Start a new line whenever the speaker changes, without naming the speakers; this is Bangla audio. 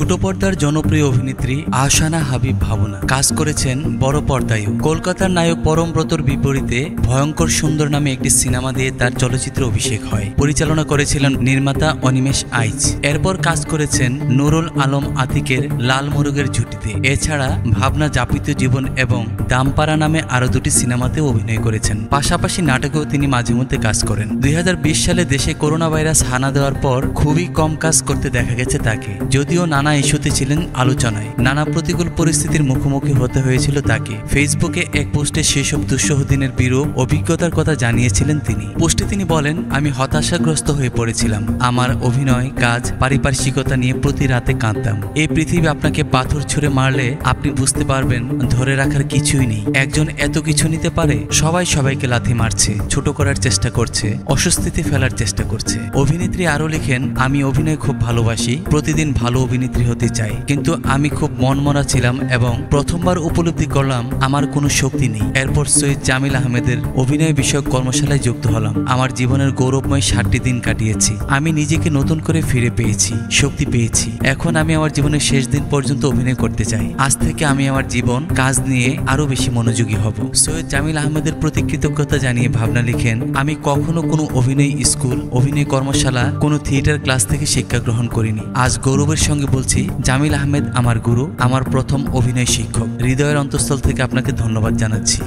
ছোট পর্দার জনপ্রিয় অভিনেত্রী আহসানা হাবিব ভাবনা কাজ করেছেন বড় পর্দায়ও। কলকাতার নায়ক পরমব্রতর বিপরীতে ভয়ঙ্কর সুন্দর নামে একটি সিনেমা দিয়ে তার চলচ্চিত্র অভিষেক হয়। পরিচালনা করেছিলেন নির্মাতা অনিমেষ আইচ। এরপর কাজ করেছেন নুরুল আলম আতিকের লাল মোরগের ঝুঁটিতে। এছাড়া ভাবনা যাপিত জীবন এবং দামপাড়া নামে আরো দুটি সিনেমাতে অভিনয় করেছেন। পাশাপাশি নাটকেও তিনি মাঝে মধ্যে কাজ করেন। 2020 সালে দেশে করোনা ভাইরাস হানা দেওয়ার পর খুবই কম কাজ করতে দেখা গেছে তাকে। যদিও নানা ইস্যুতে ছিলেন আলোচনায়, নানা প্রতিকূল পরিস্থিতির মুখোমুখি হতে হয়েছিল তাকে। ফেসবুকে এক পোস্টে সেসব দুঃসহ দিনের বিরূপ অভিজ্ঞতার কথা জানিয়েছিলেন তিনি। পোস্টে তিনি বলেন, আমি হতাশাগ্রস্ত হয়ে পড়েছিলাম। আমার অভিনয়, কাজ, পারিপার্শ্বিকতা নিয়ে প্রতি রাতে কাঁদতাম। এই পৃথিবী আপনাকে পাথর ছুঁড়ে মারলে আপনি বুঝতে পারবেন ধরে রাখার কিছুই নেই। একজন এত কিছু নিতে পারে? সবাই সবাইকে লাথি মারছে, ছোট করার চেষ্টা করছে, অস্বস্তিতে ফেলার চেষ্টা করছে। অভিনেত্রী আরো লিখেন, আমি অভিনয় খুব ভালোবাসি, প্রতিদিন ভালো অভিনেত্রী হতে চাই, কিন্তু আমি খুব মনমরা ছিলাম এবং প্রথমবার উপলব্ধি করলাম আমার কোনো শক্তি নেই। এরপর সৈয়দ জামিল আহমেদের অভিনয় বিষয়ক কর্মশালায় যুক্ত হলাম। আমার জীবনের গৌরবময় 60টি দিন কাটিয়েছি। আমি নিজেকে নতুন করে ফিরে পেয়েছি, শক্তি পেয়েছি। এখন আমি আমার জীবনের শেষ দিন পর্যন্ত অভিনয় করতে চাই। আজ থেকে আমি আমার জীবন, কাজ নিয়ে আরো বেশি মনোযোগী হব। সৈয়দ জামিল আহমেদের প্রতি কৃতজ্ঞতা জানিয়ে ভাবনা লিখেন, আমি কখনো কোনো অভিনয় স্কুল, অভিনয় কর্মশালা, কোনো থিয়েটার ক্লাস থেকে শিক্ষা গ্রহণ করিনি। আজ গৌরবের সঙ্গে বলছি, জামিল আহমেদ আমার গুরু, আমার প্রথম অভিনয় শিক্ষক। হৃদয়ের অন্তঃস্থল থেকে আপনাকে ধন্যবাদ জানাচ্ছি।